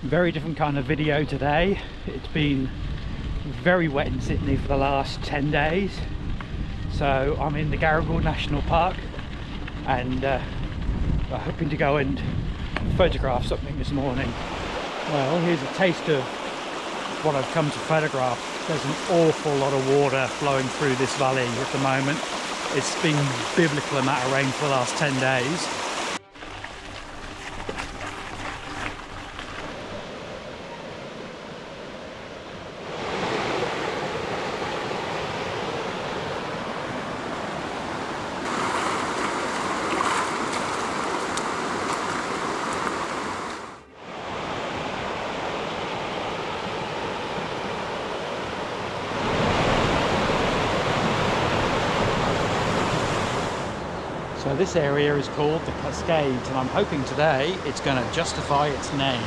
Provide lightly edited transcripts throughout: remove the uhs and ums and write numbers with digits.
Very different kind of video today. It's been very wet in Sydney for the last 10 days. So I'm in the Garigal National Park and we're hoping to go and photograph something this morning. Well, here's a taste of what I've come to photograph. There's an awful lot of water flowing through this valley at the moment. It's been a biblical amount of rain for the last 10 days. So this area is called the Cascades, and I'm hoping today it's going to justify its name.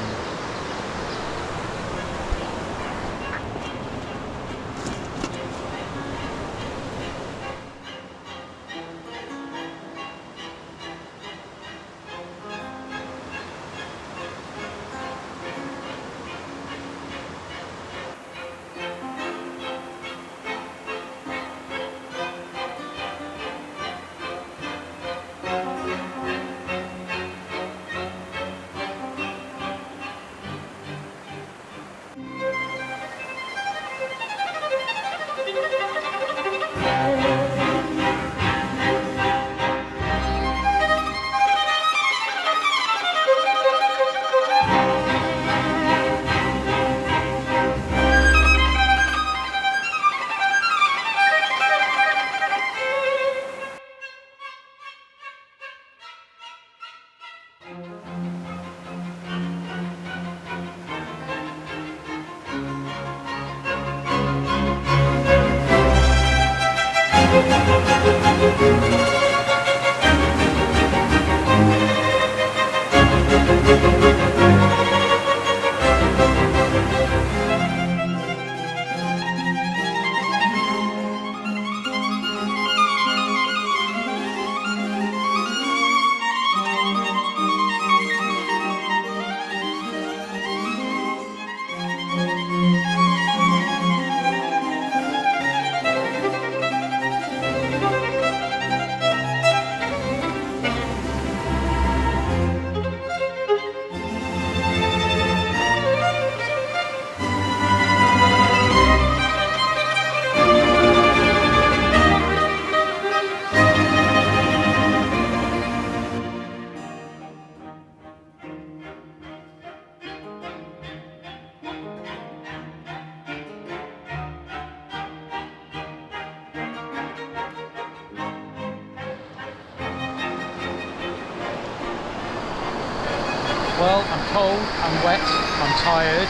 Well, I'm cold, I'm wet, I'm tired,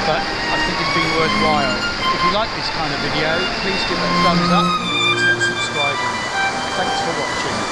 but I think it's been worthwhile. If you like this kind of video, please give it a thumbs up and consider subscribing. Thanks for watching.